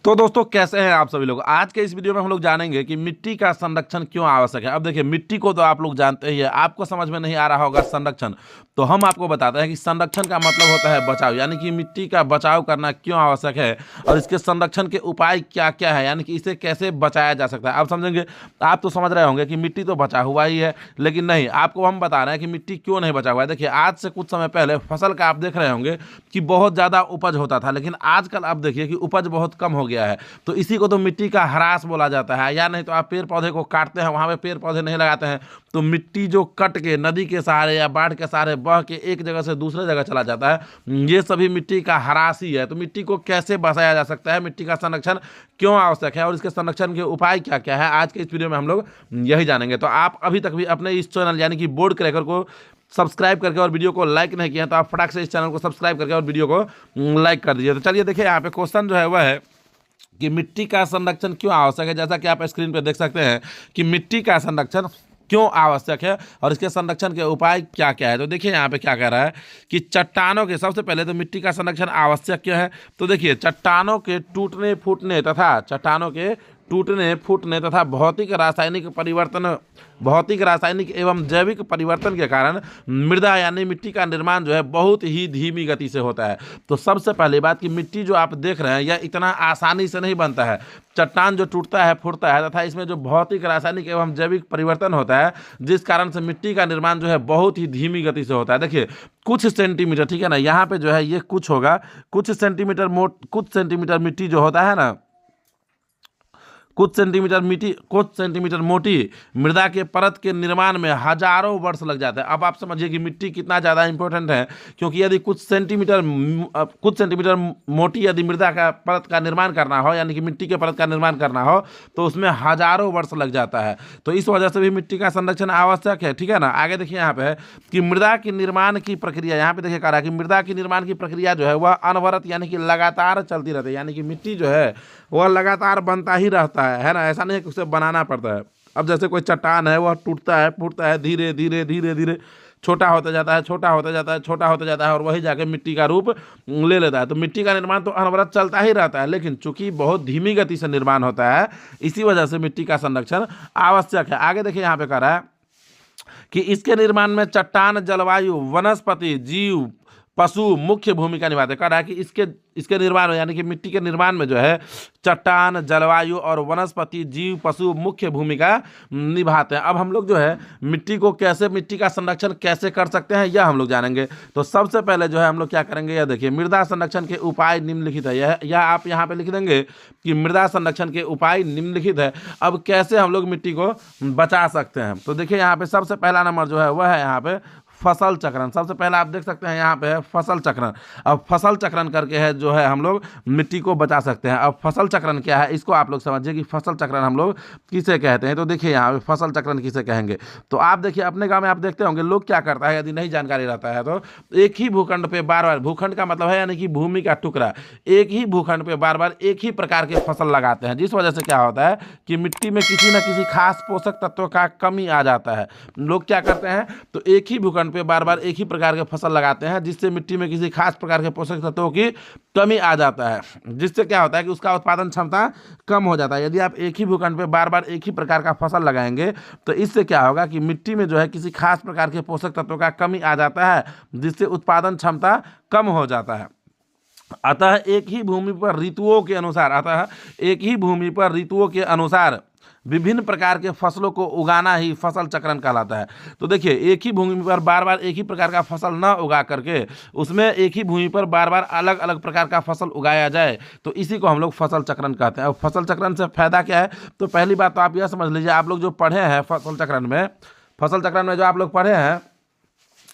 तो दोस्तों कैसे हैं आप सभी लोग। आज के इस वीडियो में हम लोग जानेंगे कि मिट्टी का संरक्षण क्यों आवश्यक है। अब देखिए, मिट्टी को तो आप लोग जानते ही है, आपको समझ में नहीं आ रहा होगा संरक्षण, तो हम आपको बताते हैं कि संरक्षण का मतलब होता है बचाव, यानी कि मिट्टी का बचाव करना क्यों आवश्यक है और इसके संरक्षण के उपाय क्या क्या है, यानी कि इसे कैसे बचाया जा सकता है। आप समझेंगे, आप तो समझ रहे होंगे कि मिट्टी तो बचा हुआ ही है, लेकिन नहीं, आपको हम बता रहे हैं कि मिट्टी क्यों नहीं बचा हुआ है। देखिए, आज से कुछ समय पहले फसल का आप देख रहे होंगे कि बहुत ज़्यादा उपज होता था, लेकिन आजकल आप देखिए कि उपज बहुत कम हो गया है। तो इसी को तो मिट्टी का ह्रास बोला जाता है। या नहीं तो आप पेड़ पौधे को काटते हैं, वहाँ पे पेड़ पौधे नहीं लगाते हैं, तो मिट्टी जो कट के नदी के सहारे या बाढ़ के सहारे बह के एक जगह से दूसरे जगह चला जाता है, ये सभी मिट्टी का ह्रास ही है। तो मिट्टी को कैसे बचाया जा सकता है, मिट्टी का संरक्षण क्यों आवश्यक है और इसके संरक्षण के उपाय क्या क्या है, आज के इस वीडियो में हम लोग यही जानेंगे। तो आप अभी तक भी अपने इस चैनल यानी कि बोर्ड क्रैकर को सब्सक्राइब करके और वीडियो को लाइक नहीं किया, तो आप फटाक से इस चैनल को सब्सक्राइब करके और वीडियो को लाइक कर दीजिए। तो चलिए देखिए, यहाँ पे क्वेश्चन जो है वह है कि मिट्टी का संरक्षण क्यों आवश्यक है। जैसा कि आप स्क्रीन पर देख सकते हैं कि मिट्टी का संरक्षण क्यों आवश्यक है और इसके संरक्षण के उपाय क्या क्या है। तो देखिए यहाँ पे क्या कह रहा है कि चट्टानों के, सबसे पहले तो मिट्टी का संरक्षण आवश्यक क्यों है। तो देखिए, चट्टानों के टूटने फूटने तथा भौतिक रासायनिक एवं जैविक परिवर्तन के कारण मृदा यानी मिट्टी का निर्माण जो है बहुत ही धीमी गति से होता है। तो सबसे पहली बात कि मिट्टी जो आप देख रहे हैं यह इतना आसानी से नहीं बनता है। चट्टान जो टूटता है फूटता है तथा इसमें जो भौतिक रासायनिक एवं जैविक परिवर्तन होता है, जिस कारण से मिट्टी का निर्माण जो है बहुत ही धीमी गति से होता है। देखिए, कुछ सेंटीमीटर, ठीक है ना, यहाँ पे जो है ये कुछ होगा, कुछ सेंटीमीटर मिट्टी जो होता है ना, कुछ सेंटीमीटर मोटी मृदा के परत के निर्माण में हजारों वर्ष लग जाते हैं। अब आप समझिए कि मिट्टी कितना ज़्यादा इंपॉर्टेंट है, क्योंकि यदि कुछ सेंटीमीटर मोटी यदि मृदा का परत का निर्माण करना हो, यानी कि मिट्टी के परत का निर्माण करना हो, तो उसमें हजारों वर्ष लग जाता है। तो इस वजह से भी मिट्टी का संरक्षण आवश्यक है, ठीक है ना। आगे देखिए यहाँ पे है कि मृदा की निर्माण की प्रक्रिया, यहाँ पे देखिए कह रहा है कि मृदा की निर्माण की प्रक्रिया जो है वह अनवरत यानी कि लगातार चलती रहती है, यानी कि मिट्टी जो है वह लगातार बनता ही रहता है ना। ऐसा नहीं है कि उसे बनाना पड़ता है। अब जैसे कोई चट्टान है, वह टूटता है फूटता है, धीरे धीरे छोटा होता जाता है और वही जाके मिट्टी का रूप ले लेता है। तो मिट्टी का निर्माण तो अनवरत चलता ही रहता है, लेकिन चूंकि बहुत धीमी गति से निर्माण होता है, इसी वजह से मिट्टी का संरक्षण आवश्यक है। आगे देखिए यहाँ पे कह रहा है कि इसके निर्माण में चट्टान, जलवायु, वनस्पति, जीव, पशु मुख्य भूमिका निभाते हैं। कह रहा है कि इसके निर्माण में, यानी कि मिट्टी के निर्माण में जो है चट्टान, जलवायु और वनस्पति, जीव, पशु मुख्य भूमिका निभाते हैं। अब हम लोग जो है मिट्टी का संरक्षण कैसे कर सकते हैं, यह हम लोग जानेंगे। तो सबसे पहले जो है हम लोग क्या करेंगे, यह देखिए, मृदा संरक्षण के उपाय निम्नलिखित है। यह आप यहाँ पे लिख देंगे कि मृदा संरक्षण के उपाय निम्नलिखित है। अब कैसे हम लोग मिट्टी को बचा सकते हैं, तो देखिए यहाँ पे सबसे पहला नंबर जो है वह है यहाँ पे फसल चक्रण। सबसे पहले आप देख सकते हैं यहाँ पे है फसल चक्रण। अब फसल चक्रण करके है जो है हम लोग मिट्टी को बचा सकते हैं। अब फसल चक्रण क्या है, इसको आप लोग समझिए कि फसल चक्रण हम लोग किसे कहते हैं। तो देखिए यहाँ पे फसल चक्रण किसे कहेंगे, तो आप देखिए अपने गांव में आप देखते होंगे लोग क्या करता है, यदि नहीं जानकारी रहता है तो एक ही भूखंड पे बार बार, भूखंड का मतलब है यानी कि भूमि का टुकड़ा, एक ही भूखंड पे बार बार एक ही प्रकार के फसल लगाते हैं, जिस वजह से क्या होता है कि मिट्टी में किसी न किसी खास पोषक तत्वों का कमी आ जाता है। लोग क्या करते हैं, तो एक ही भूखंड पे बार बार एक ही प्रकार के फसल लगाते हैं, जिससे मिट्टी में किसी खास प्रकार के पोषक तत्वों की कमी आ जाता है, जिससे क्या होता है कि उसका उत्पादन क्षमता कम हो जाता है। यदि आप एक ही भूखंड पे बार बार एक ही प्रकार का फसल लगाएंगे, तो इससे क्या होगा कि मिट्टी में जो है किसी खास प्रकार के पोषक तत्वों का कमी आ जाता है, जिससे उत्पादन क्षमता कम हो जाता है। अतः एक ही भूमि पर ऋतुओं के अनुसार विभिन्न प्रकार के फसलों को उगाना ही फसल चक्रण कहलाता है। तो देखिए, एक ही भूमि पर बार बार एक ही प्रकार का फसल न उगा करके उसमें एक ही भूमि पर बार बार अलग अलग प्रकार का फसल उगाया जाए, तो इसी को हम लोग फसल चक्रण कहते हैं। अब फसल चक्रण से फायदा क्या है, तो पहली बात तो आप यह समझ लीजिए, आप लोग जो पढ़े हैं फसल चक्रण में जो आप लोग पढ़े हैं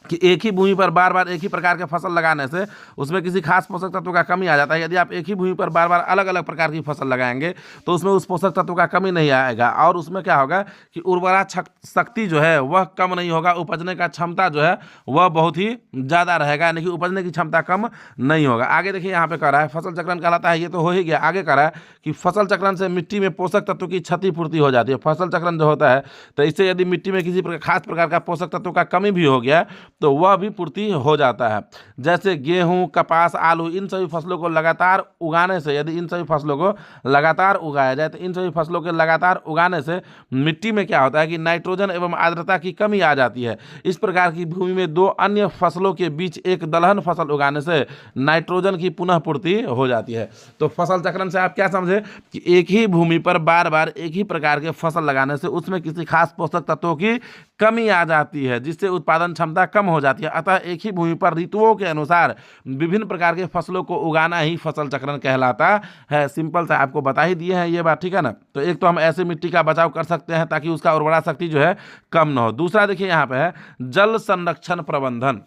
कि एक ही भूमि पर बार बार एक ही प्रकार के फसल लगाने से उसमें किसी खास पोषक तत्व का कमी आ जाता है। यदि आप एक ही भूमि पर बार बार अलग अलग प्रकार की फसल लगाएंगे, तो उसमें उस पोषक तत्व का कमी नहीं आएगा और उसमें क्या होगा कि उर्वरा शक्ति जो है वह कम नहीं होगा, उपजने का क्षमता जो है वह बहुत ही ज़्यादा रहेगा, यानी कि उपजने की क्षमता कम नहीं होगा। आगे देखिए यहाँ पे कह रहा है फसल चक्रण कहलाता है, ये तो हो ही गया। आगे कह रहा है कि फसल चक्रण से मिट्टी में पोषक तत्व की क्षतिपूर्ति हो जाती है। फसल चक्रण जो होता है, तो इससे यदि मिट्टी में किसी खास प्रकार का पोषक तत्व का कमी भी हो गया, तो वह भी पूर्ति हो जाता है। जैसे गेहूं, कपास, आलू, इन सभी फसलों को लगातार उगाने से, यदि इन सभी फसलों को लगातार उगाया जाए तो इन सभी फसलों के लगातार उगाने से मिट्टी में क्या होता है कि नाइट्रोजन एवं आर्द्रता की कमी आ जाती है। इस प्रकार की भूमि में दो अन्य फसलों के बीच एक दलहन फसल उगाने से नाइट्रोजन की पुनः पूर्ति हो जाती है। तो फसल चक्रण से आप क्या समझे कि एक ही भूमि पर बार बार एक ही प्रकार के फसल लगाने से उसमें किसी खास पोषक तत्वों की कमी आ जाती है, जिससे उत्पादन क्षमता कम हो जाती है। अतः एक ही भूमि पर ऋतुओं के अनुसार विभिन्न प्रकार के फसलों को उगाना ही फसल चक्रण कहलाता है। सिंपल सा आपको बता ही दिए हैं ये बात, ठीक है ना। तो एक तो हम ऐसे मिट्टी का बचाव कर सकते हैं ताकि उसका उर्वरा शक्ति जो है कम ना हो। दूसरा देखिए यहाँ पे है जल संरक्षण प्रबंधन,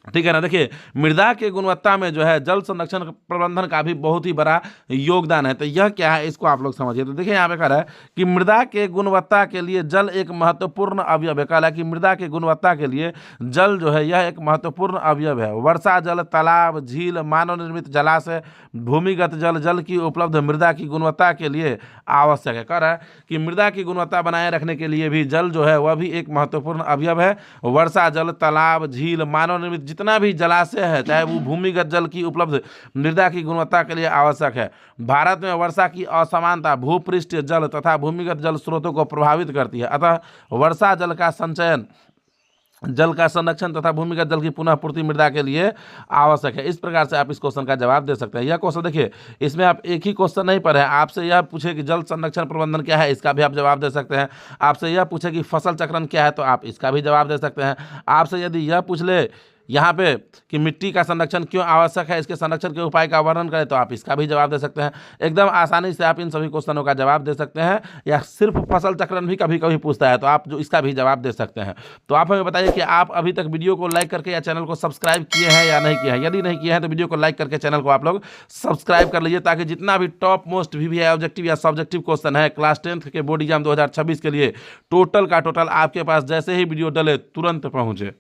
ठीक है ना। देखिए मृदा के गुणवत्ता में जो है जल संरक्षण प्रबंधन का भी बहुत ही बड़ा योगदान है। तो यह क्या है इसको आप लोग समझिए। तो देखिए यहाँ पे कह रहा है कि मृदा के गुणवत्ता के लिए जल एक महत्वपूर्ण अवयव है। कह रहा है कि मृदा के गुणवत्ता के लिए जल जो है यह एक महत्वपूर्ण अवयव है। वर्षा जल, तालाब, झील, मानव निर्मित जलाशय, भूमिगत जल, जल की उपलब्ध मृदा की गुणवत्ता के लिए आवश्यक है। कह रहा है कि मृदा की गुणवत्ता बनाए रखने के लिए भी जल जो है वह भी एक महत्वपूर्ण अवयव है। वर्षा जल, तालाब, झील, मानव निर्मित जितना भी जलाशय है, चाहे वो भूमिगत जल की उपलब्ध मृदा की गुणवत्ता के लिए आवश्यक है। भारत में वर्षा की असमानता भूपृष्ठीय जल तथा भूमिगत जल स्रोतों को प्रभावित करती है। अतः वर्षा जल का संचयन, जल का संरक्षण तथा भूमिगत जल की पुनः पूर्ति मृदा के लिए आवश्यक है। इस प्रकार से आप इस क्वेश्चन का जवाब दे सकते हैं। यह क्वेश्चन देखिए इसमें आप एक ही क्वेश्चन नहीं पढ़े, आपसे यह पूछे कि जल संरक्षण प्रबंधन क्या है, इसका भी आप जवाब दे सकते हैं। आपसे यह पूछे कि फसल चक्रण क्या है, तो आप इसका भी जवाब दे सकते हैं। आपसे यदि यह पूछ ले यहाँ पे कि मिट्टी का संरक्षण क्यों आवश्यक है, इसके संरक्षण के उपाय का वर्णन करें, तो आप इसका भी जवाब दे सकते हैं। एकदम आसानी से आप इन सभी क्वेश्चनों का जवाब दे सकते हैं। या सिर्फ फसल चक्रण भी कभी कभी पूछता है तो आप जो इसका भी जवाब दे सकते हैं। तो आप हमें बताइए कि आप अभी तक वीडियो को लाइक करके या चैनल को सब्सक्राइब किए हैं या नहीं किए हैं। यदि नहीं किए हैं तो वीडियो को लाइक करके चैनल को आप लोग सब्सक्राइब कर लीजिए, ताकि जितना भी टॉप मोस्ट VVI ऑब्जेक्टिव या सब्जेक्टिव क्वेश्चन है क्लास 10th के बोर्ड एग्जाम 2026 के लिए टोटल का टोटल आपके पास जैसे ही वीडियो डले तुरंत पहुँचे।